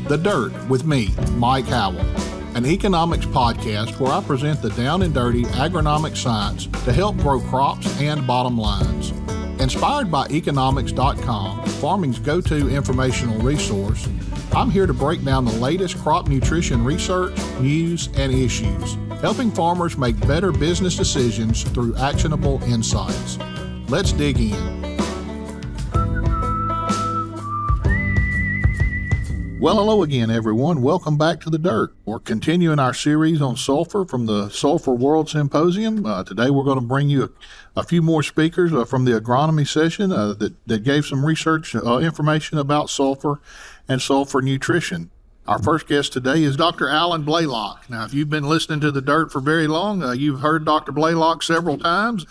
The Dirt with me, Mike Howell, an economics podcast where I present the down and dirty agronomic science to help grow crops and bottom lines. Inspired by economics.com, farming's go-to informational resource, I'm here to break down the latest crop nutrition research, news, and issues, helping farmers make better business decisions through actionable insights. Let's dig in. Well, hello again, everyone. Welcome back to The Dirt. We're continuing our series on sulfur from the Sulfur World Symposium. Today, we're going to bring you a few more speakers from the agronomy session that gave some research information about sulfur and sulfur nutrition. Our first guest today is Dr. Alan Blaylock. Now, if you've been listening to The Dirt for very long, you've heard Dr. Blaylock several times.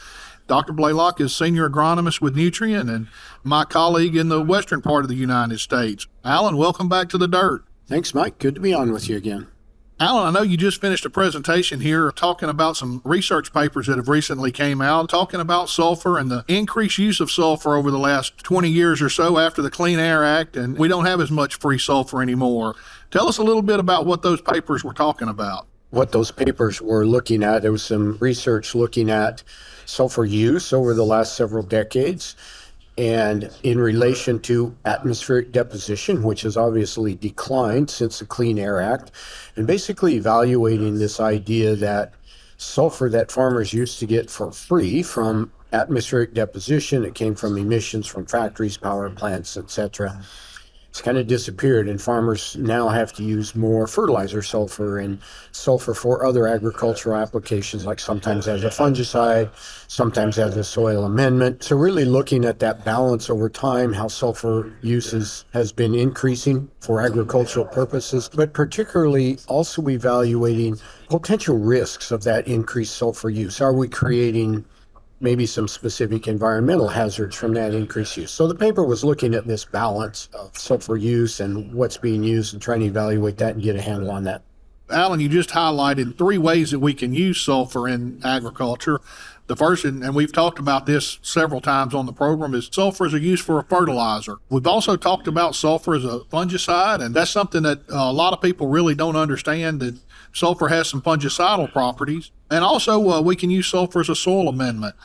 Dr. Blaylock is senior agronomist with Nutrien and my colleague in the western part of the United States. Alan, welcome back to The Dirt. Thanks, Mike. Good to be on with you again. Alan, I know you just finished a presentation here talking about some research papers that have recently came out, talking about sulfur and the increased use of sulfur over the last 20 years or so after the Clean Air Act, and we don't have as much free sulfur anymore. Tell us a little bit about what those papers were talking about. What those papers were looking at, there was some research looking at sulfur use over the last several decades and in relation to atmospheric deposition, which has obviously declined since the Clean Air Act, and basically evaluating this idea that sulfur that farmers used to get for free from atmospheric deposition, it came from emissions from factories, power plants, etc. It's kind of disappeared, and farmers now have to use more fertilizer sulfur and sulfur for other agricultural applications, like sometimes as a fungicide, sometimes as a soil amendment. So really looking at that balance over time, how sulfur uses has been increasing for agricultural purposes, but particularly also evaluating potential risks of that increased sulfur use. Are we creating maybe some specific environmental hazards from that increased use? So the paper was looking at this balance of sulfur use and what's being used and trying to evaluate that and get a handle on that. Alan, you just highlighted three ways that we can use sulfur in agriculture. The first, and we've talked about this several times on the program, is sulfur as a use for a fertilizer. We've also talked about sulfur as a fungicide, and that's something that a lot of people really don't understand, that sulfur has some fungicidal properties. And also, we can use sulfur as a soil amendment.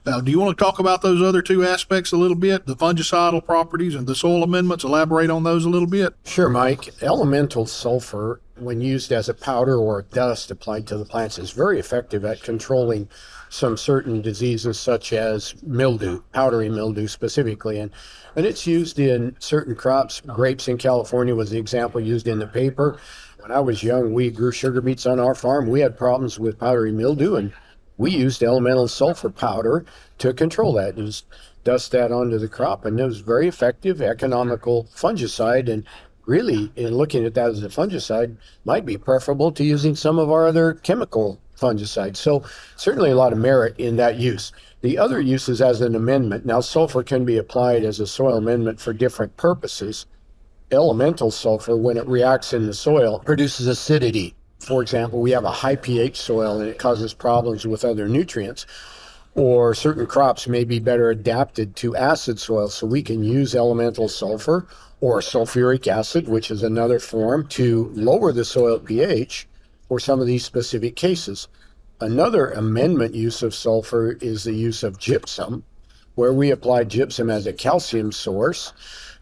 Do you want to talk about those other two aspects a little bit, the fungicidal properties and the soil amendments? Elaborate on those a little bit. Sure, Mike. Elemental sulfur, when used as a powder or a dust applied to the plants, is very effective at controlling some certain diseases such as mildew, powdery mildew specifically. And it's used in certain crops. Grapes in California was the example used in the paper. When I was young, we grew sugar beets on our farm. We had problems with powdery mildew, and we used elemental sulfur powder to control that. Just dust that onto the crop, and it was very effective, economical fungicide. And really, in looking at that as a fungicide, might be preferable to using some of our other chemical fungicides. So certainly a lot of merit in that use. The other use is as an amendment. Now, sulfur can be applied as a soil amendment for different purposes. Elemental sulfur, when it reacts in the soil, produces acidity. For example, we have a high pH soil and it causes problems with other nutrients, or certain crops may be better adapted to acid soil, so we can use elemental sulfur or sulfuric acid, which is another form, to lower the soil pH for some of these specific cases. Another amendment use of sulfur is the use of gypsum, where we apply gypsum as a calcium source.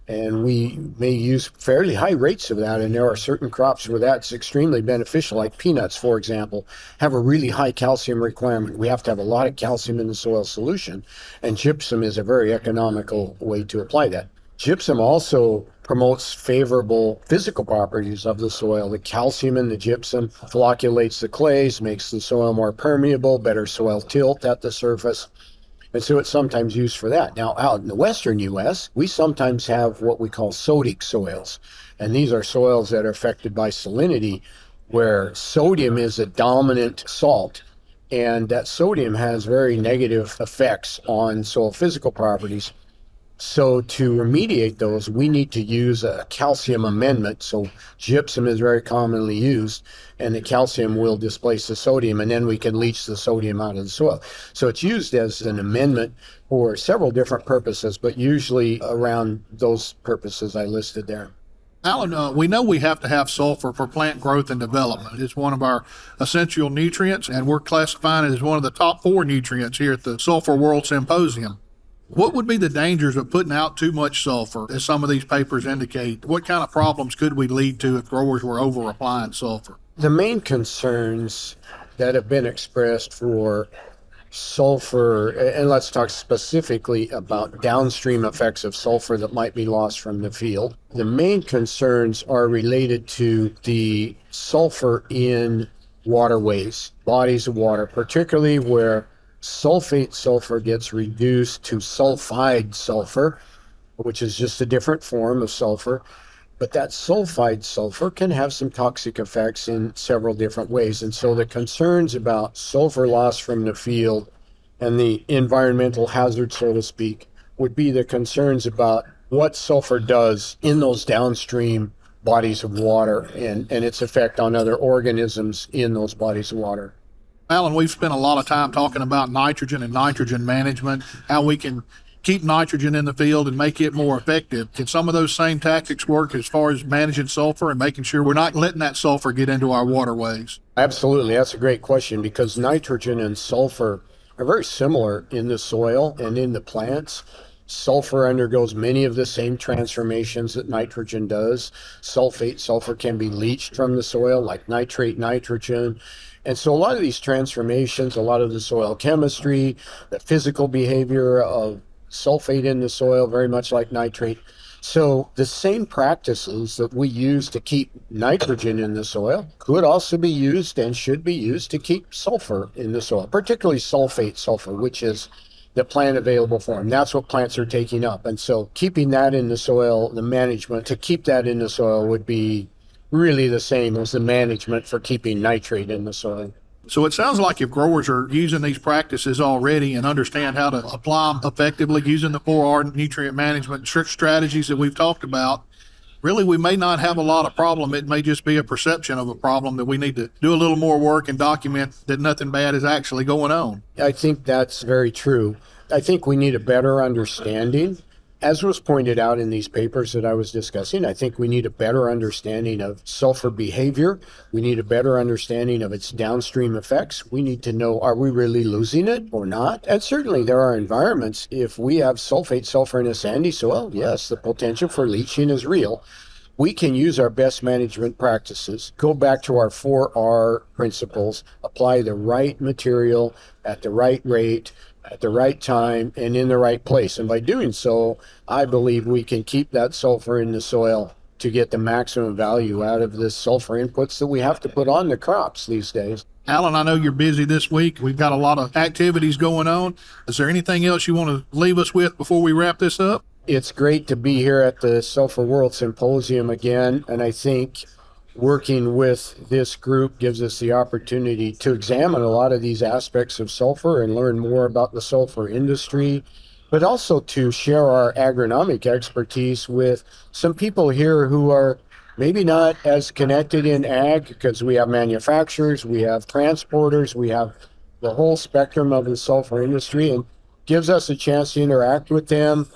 And we may use fairly high rates of that, and there are certain crops where that's extremely beneficial, like peanuts, for example, have a really high calcium requirement. We have to have a lot of calcium in the soil solution, and gypsum is a very economical way to apply that. Gypsum also promotes favorable physical properties of the soil. The calcium in the gypsum flocculates the clays, makes the soil more permeable, better soil tilt at the surface. And so it's sometimes used for that. Now, out in the western U.S., we sometimes have what we call sodic soils. And these are soils that are affected by salinity, where sodium is a dominant salt. And that sodium has very negative effects on soil physical properties. So to remediate those, we need to use a calcium amendment. So gypsum is very commonly used, and the calcium will displace the sodium, and then we can leach the sodium out of the soil. So it's used as an amendment for several different purposes, but usually around those purposes I listed there. Alan, we know we have to have sulfur for plant growth and development. It's one of our essential nutrients, and we're classifying it as one of the top 4 nutrients here at the Sulfur World Symposium. What would be the dangers of putting out too much sulfur, as some of these papers indicate? What kind of problems could we lead to if growers were over applying sulfur? The main concerns that have been expressed for sulfur, and let's talk specifically about downstream effects of sulfur that might be lost from the field. The main concerns are related to the sulfur in waterways, bodies of water, particularly where sulfate sulfur gets reduced to sulfide sulfur, which is just a different form of sulfur. But that sulfide sulfur can have some toxic effects in several different ways. And so the concerns about sulfur loss from the field and the environmental hazard, so to speak, would be the concerns about what sulfur does in those downstream bodies of water and its effect on other organisms in those bodies of water. Alan, we've spent a lot of time talking about nitrogen and nitrogen management, how we can keep nitrogen in the field and make it more effective. Can some of those same tactics work as far as managing sulfur and making sure we're not letting that sulfur get into our waterways? Absolutely. That's a great question, because nitrogen and sulfur are very similar in the soil and in the plants. Sulfur undergoes many of the same transformations that nitrogen does. Sulfate sulfur can be leached from the soil, like nitrate nitrogen. And so a lot of these transformations, a lot of the soil chemistry, the physical behavior of sulfate in the soil, very much like nitrate. So the same practices that we use to keep nitrogen in the soil could also be used and should be used to keep sulfur in the soil, particularly sulfate sulfur, which is the plant available form. That's what plants are taking up. And so keeping that in the soil, the management to keep that in the soil would be really the same as the management for keeping nitrate in the soil. So it sounds like if growers are using these practices already and understand how to apply them effectively using the 4R nutrient management strategies that we've talked about, really we may not have a lot of problem. It may just be a perception of a problem that we need to do a little more work and document that nothing bad is actually going on. I think that's very true. I think we need a better understanding. As was pointed out in these papers that I was discussing, I think we need a better understanding of sulfur behavior. We need a better understanding of its downstream effects. We need to know, are we really losing it or not? And certainly there are environments, if we have sulfate sulfur in a sandy soil, yes, the potential for leaching is real. We can use our best management practices, go back to our 4R principles, apply the right material at the right rate, at the right time, and in the right place. And by doing so, I believe we can keep that sulfur in the soil to get the maximum value out of the sulfur inputs that we have to put on the crops these days. Alan, I know you're busy this week. We've got a lot of activities going on. Is there anything else you want to leave us with before we wrap this up? It's great to be here at the Sulfur World Symposium again, and I think working with this group gives us the opportunity to examine a lot of these aspects of sulfur and learn more about the sulfur industry, but also to share our agronomic expertise with some people here who are maybe not as connected in ag, because we have manufacturers, we have transporters, we have the whole spectrum of the sulfur industry, and gives us a chance to interact with them,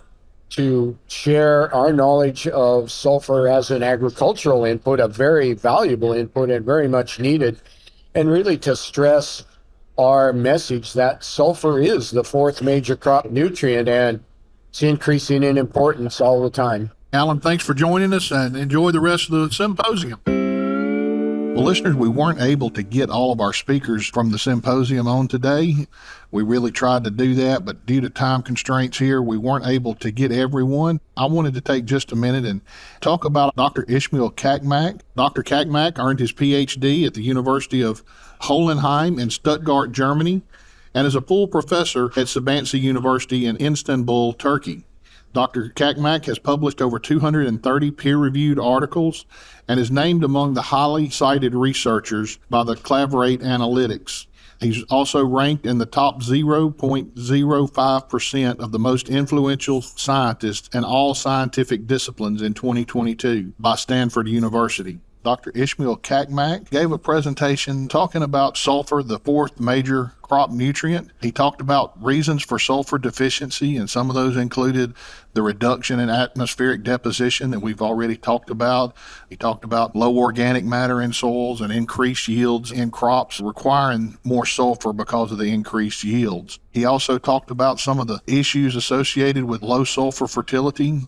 to share our knowledge of sulfur as an agricultural input, a very valuable input and very much needed, and really to stress our message that sulfur is the 4th major crop nutrient and it's increasing in importance all the time. Alan, thanks for joining us, and enjoy the rest of the symposium. Well, listeners, we weren't able to get all of our speakers from the symposium on today. We really tried to do that, but due to time constraints here, we weren't able to get everyone. I wanted to take just a minute and talk about Dr. Ishmael Cakmak. Dr. Cakmak earned his PhD at the University of Hohenheim in Stuttgart, Germany, and is a full professor at Sabancı University in Istanbul, Turkey. Dr. Cakmak has published over 230 peer-reviewed articles and is named among the highly cited researchers by the Clarivate Analytics. He's also ranked in the top 0.05% of the most influential scientists in all scientific disciplines in 2022 by Stanford University. Dr. Ishmael Kakmak gave a presentation talking about sulfur, the fourth major crop nutrient. He talked about reasons for sulfur deficiency, and some of those included the reduction in atmospheric deposition that we've already talked about. He talked about low organic matter in soils and increased yields in crops requiring more sulfur because of the increased yields. He also talked about some of the issues associated with low sulfur fertility.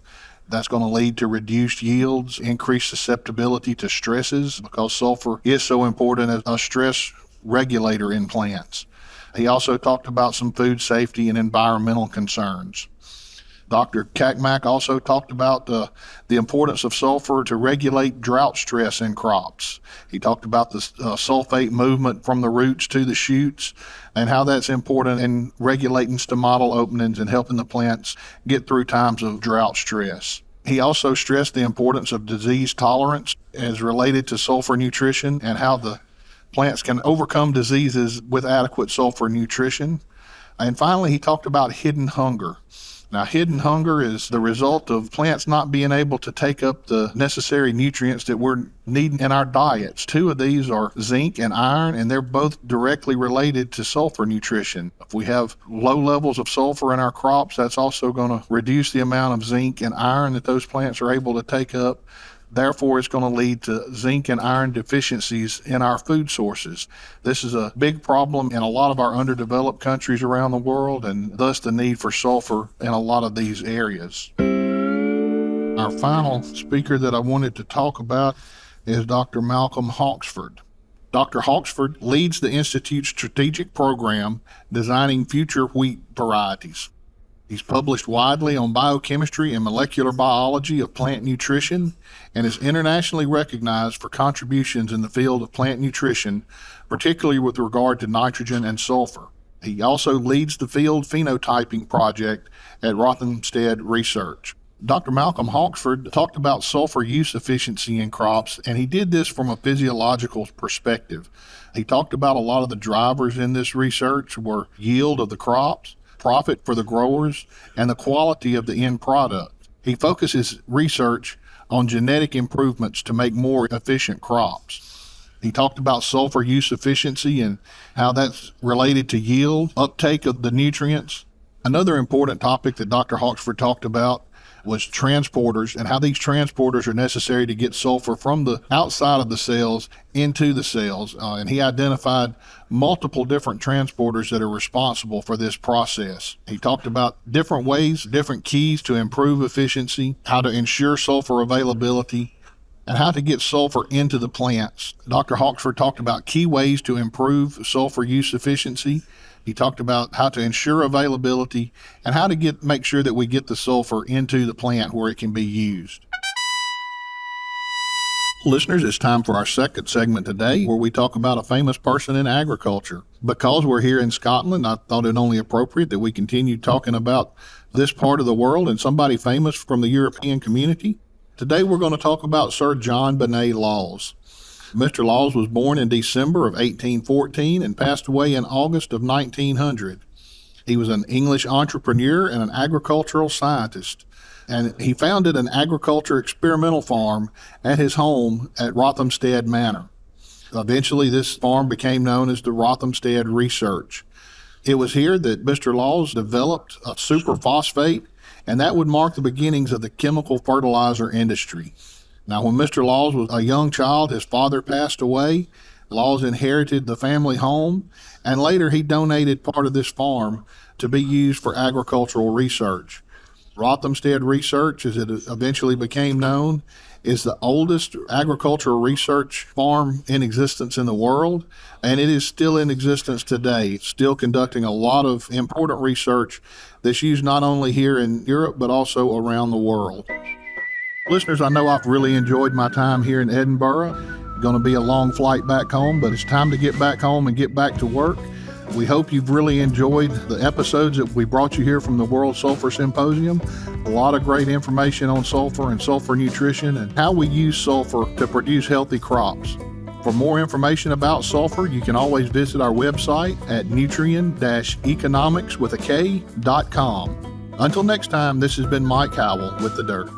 That's going to lead to reduced yields, increased susceptibility to stresses because sulfur is so important as a stress regulator in plants. He also talked about some food safety and environmental concerns. Dr. Kakmak also talked about the importance of sulfur to regulate drought stress in crops. He talked about the sulfate movement from the roots to the shoots and how that's important in regulating stomatal openings and helping the plants get through times of drought stress. He also stressed the importance of disease tolerance as related to sulfur nutrition and how the plants can overcome diseases with adequate sulfur nutrition. And finally, he talked about hidden hunger. Now, hidden hunger is the result of plants not being able to take up the necessary nutrients that we're needing in our diets. Two of these are zinc and iron, and they're both directly related to sulfur nutrition. If we have low levels of sulfur in our crops, that's also going to reduce the amount of zinc and iron that those plants are able to take up. Therefore, it's going to lead to zinc and iron deficiencies in our food sources. This is a big problem in a lot of our underdeveloped countries around the world, and thus the need for sulfur in a lot of these areas. Our final speaker that I wanted to talk about is Dr. Malcolm Hawksford. Dr. Hawksford leads the Institute's strategic program designing future wheat varieties. He's published widely on biochemistry and molecular biology of plant nutrition and is internationally recognized for contributions in the field of plant nutrition, particularly with regard to nitrogen and sulfur. He also leads the field phenotyping project at Rothamsted Research. Dr. Malcolm Hawksford talked about sulfur use efficiency in crops, and he did this from a physiological perspective. He talked about a lot of the drivers in this research were yield of the crops, profit for the growers, and the quality of the end product. He focuses research on genetic improvements to make more efficient crops. He talked about sulfur use efficiency and how that's related to yield, uptake of the nutrients. Another important topic that Dr. Hawksford talked about was transporters and how these transporters are necessary to get sulfur from the outside of the cells into the cells. And he identified multiple different transporters that are responsible for this process. He talked about different ways, different keys to improve efficiency, how to ensure sulfur availability, and how to get sulfur into the plants. Dr. Hawksford talked about key ways to improve sulfur use efficiency. He talked about how to ensure availability and how to make sure that we get the sulfur into the plant where it can be used. Listeners, it's time for our second segment today where we talk about a famous person in agriculture. Because we're here in Scotland, I thought it only appropriate that we continue talking about this part of the world and somebody famous from the European community. Today we're going to talk about Sir John Bennet Lawes. Mr. Lawes was born in December of 1814 and passed away in August of 1900. He was an English entrepreneur and an agricultural scientist, and he founded an agriculture experimental farm at his home at Rothamsted Manor. Eventually, this farm became known as the Rothamsted Research. It was here that Mr. Lawes developed a superphosphate, and that would mark the beginnings of the chemical fertilizer industry. Now, when Mr. Lawes was a young child, his father passed away. Lawes inherited the family home, and later he donated part of this farm to be used for agricultural research. Rothamsted Research, as it eventually became known, is the oldest agricultural research farm in existence in the world, and it is still in existence today. It's still conducting a lot of important research that's used not only here in Europe, but also around the world. Listeners, I know I've really enjoyed my time here in Edinburgh. Going to be a long flight back home, but it's time to get back home and get back to work. We hope you've really enjoyed the episodes that we brought you here from the World Sulfur Symposium. A lot of great information on sulfur and sulfur nutrition and how we use sulfur to produce healthy crops. For more information about sulfur, you can always visit our website at nutrien-economics.com. Until next time, this has been Mike Howell with The Dirt.